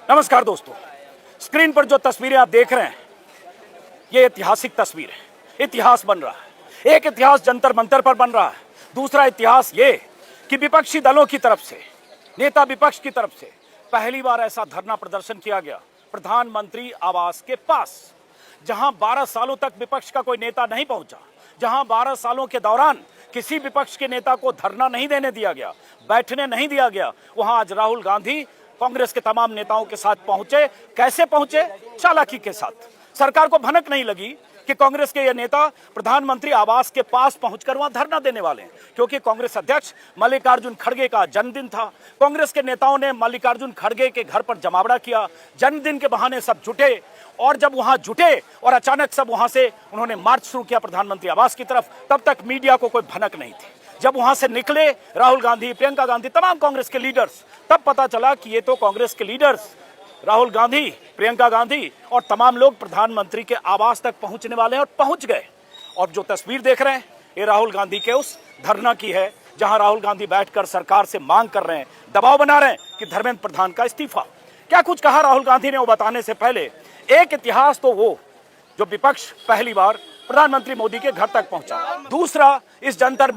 नमस्कार दोस्तों, स्क्रीन पर जो तस्वीरें आप देख रहे हैं ये ऐतिहासिक तस्वीर है। इतिहास बन रहा है। एक इतिहास जंतर मंतर पर बन रहा है। दूसरा इतिहास ये कि विपक्षी दलों की तरफ से, नेता विपक्ष की तरफ से पहली बार ऐसा धरना प्रदर्शन किया गया प्रधानमंत्री आवास के पास, जहां 12 सालों तक विपक्ष का कोई नेता नहीं पहुंचा, जहां 12 सालों के दौरान किसी विपक्ष के नेता को धरना नहीं देने दिया गया, बैठने नहीं दिया गया, वहां आज राहुल गांधी कांग्रेस के तमाम नेताओं के साथ पहुंचे। कैसे पहुंचे? चालाकी के साथ। सरकार को भनक नहीं लगी कि कांग्रेस के ये नेता प्रधानमंत्री आवास के पास पहुंचकर वहां धरना देने वाले हैं, क्योंकि कांग्रेस अध्यक्ष मल्लिकार्जुन खड़गे का जन्मदिन था। कांग्रेस के नेताओं ने मल्लिकार्जुन खड़गे के घर पर जमावड़ा किया। जन्मदिन के बहाने सब जुटे, और जब वहां जुटे और अचानक सब वहां से उन्होंने मार्च शुरू किया प्रधानमंत्री आवास की तरफ, तब तक मीडिया को कोई भनक नहीं थी। जब वहां से निकले राहुल गांधी, प्रियंका गांधी, तमाम कांग्रेस के लीडर्स, तब पता चला कि ये तो कांग्रेस के लीडर्स राहुल गांधी, प्रियंका गांधी और तमाम लोग प्रधानमंत्री के आवास तक पहुंचने वाले हैं, और पहुंच गए। और जो तस्वीर देख रहे हैं ये राहुल गांधी के उस धरना की है, जहां राहुल गांधी बैठकर सरकार से मांग कर रहे हैं, दबाव बना रहे हैं कि धर्मेंद्र प्रधान का इस्तीफा। क्या कुछ कहा राहुल गांधी ने वो बताने से पहले एक इतिहास तो वो जो विपक्ष पहली बार प्रधानमंत्री मोदी के घर तक पहुंचा। दूसरा, इस जंतर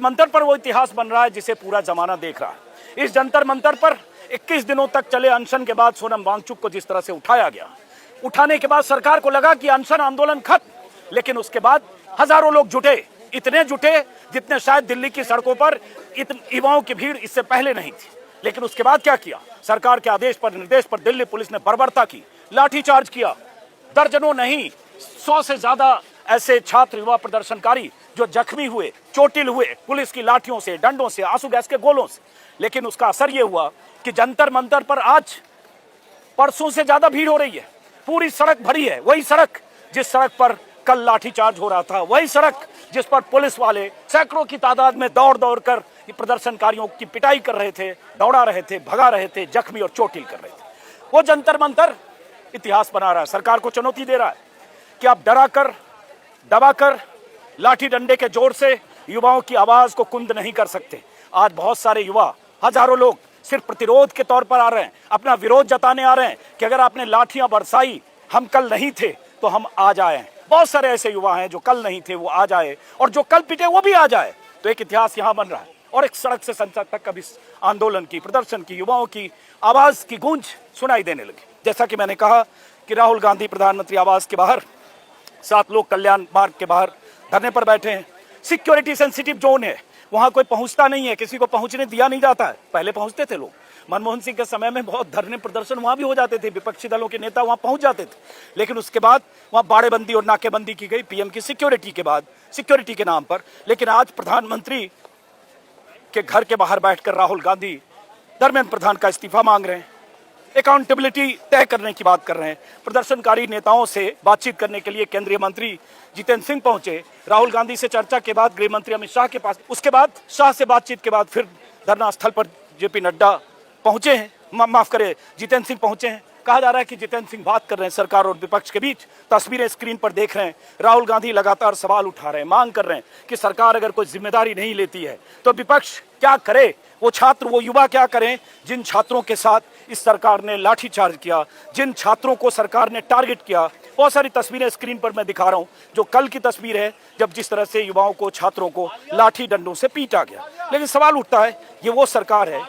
मंतर पर वो इतिहास बन रहा है जिसे पूरा जमाना देख रहा है। इस जंतर मंतर पर 21 दिनों तक चले अनशन के बाद सोनम वांगचुक को जिस तरह से उठाया गया, उठाने के बाद सरकार को लगा कि अनशन आंदोलन खत्म, लेकिन उसके बाद हजारों लोग जुटे, इतने जुटे जितने शायद दिल्ली की सड़कों पर युवाओं की भीड़ इससे पहले नहीं थी। लेकिन उसके बाद क्या किया? सरकार के आदेश पर, निर्देश पर दिल्ली पुलिस ने बर्बरता की, लाठीचार्ज किया। दर्जनों नहीं, 100 से ज्यादा ऐसे छात्र, युवा प्रदर्शनकारी जो जख्मी हुए, चोटिल हुए पुलिस की लाठियों से, डंडों से, आंसू गैस के गोलों से। लेकिन उसका असर यह हुआ कि जंतर मंतर पर आज परसों से ज्यादा भीड़ हो रही है। पूरी सड़क भरी है। वही सड़क जिस सड़क पर कल लाठीचार्ज हो रहा था, वही सड़क जिस पर पुलिस वाले सैकड़ों की तादाद में दौड़ दौड़ कर प्रदर्शनकारियों की पिटाई कर रहे थे, दौड़ा रहे थे, भगा रहे थे, जख्मी और चोटिल कर रहे थे। वो जंतर मंतर इतिहास बना रहा है, सरकार को चुनौती दे रहा है कि आप डराकर, दबाकर, लाठी डंडे के जोर से युवाओं की आवाज को कुंद नहीं कर सकते। आज बहुत सारे युवा, हजारों लोग सिर्फ प्रतिरोध के तौर पर आ रहे हैं, अपना विरोध जताने आ रहे हैं कि अगर आपने लाठियां बरसाई, हम कल नहीं थे तो हम आज आए हैं। बहुत सारे ऐसे युवा हैं जो कल नहीं थे वो आज आए, और जो कल पिटे वो भी आ जाए। तो एक इतिहास यहां बन रहा है, और एक सड़क से संसद तक कभी आंदोलन की, प्रदर्शन की, युवाओं की आवाज की गूंज सुनाई देने लगी। जैसा कि मैंने कहा कि राहुल गांधी प्रधानमंत्री आवास के बाहर, 7 लोग कल्याण मार्ग के बाहर धरने पर बैठे हैं। सिक्योरिटी सेंसिटिव जोन है, वहां कोई पहुंचता नहीं है, किसी को पहुंचने दिया नहीं जाता है। पहले पहुंचते थे लोग, मनमोहन सिंह के समय में बहुत धरने प्रदर्शन वहां भी हो जाते थे, विपक्षी दलों के नेता वहां पहुंच जाते थे। लेकिन उसके बाद वहां बाड़ेबंदी और नाकेबंदी की गई पीएम की सिक्योरिटी के बाद, सिक्योरिटी के नाम पर। लेकिन आज प्रधानमंत्री के घर के बाहर बैठकर राहुल गांधी धर्मेंद्र प्रधान का इस्तीफा मांग रहे हैं, अकाउंटेबिलिटी तय करने की बात कर रहे हैं। प्रदर्शनकारी नेताओं से बातचीत करने के लिए केंद्रीय मंत्री जितेंद्र सिंह पहुंचे। राहुल गांधी से चर्चा के बाद गृह मंत्री अमित शाह के पास, उसके बाद शाह से बातचीत के बाद फिर धरना स्थल पर जेपी नड्डा पहुंचे हैं, माफ करें, जितेंद्र सिंह पहुंचे हैं। कहा जा रहा है कि जितेंद्र सिंह बात कर रहे हैं सरकार और विपक्ष के बीच। तस्वीरें स्क्रीन पर देख रहे हैं। राहुल गांधी लगातार सवाल उठा रहे हैं, मांग कर रहे हैं कि सरकार अगर कोई जिम्मेदारी नहीं लेती है तो विपक्ष क्या करे, वो छात्र, वो युवा क्या करें जिन छात्रों के साथ इस सरकार ने लाठीचार्ज किया, जिन छात्रों को सरकार ने टारगेट किया। बहुत सारी तस्वीरें स्क्रीन पर मैं दिखा रहा हूं, जो कल की तस्वीर है जब जिस तरह से युवाओं को, छात्रों को लाठी डंडों से पीटा गया। लेकिन सवाल उठता है, ये वो सरकार है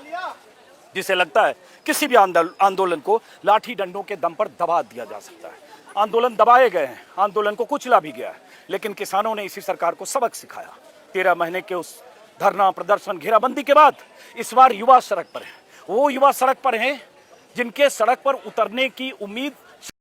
जिसे लगता है किसी भी आंदोलन को लाठी डंडों के दम पर दबा दिया जा सकता है। आंदोलन दबाए गए हैं, आंदोलन को कुचला भी गया है, लेकिन किसानों ने इसी सरकार को सबक सिखाया। 13 महीने के उस धरना, प्रदर्शन, घेराबंदी के बाद इस बार युवा सड़क पर है। वो युवा सड़क पर हैं जिनके सड़क पर उतरने की उम्मीद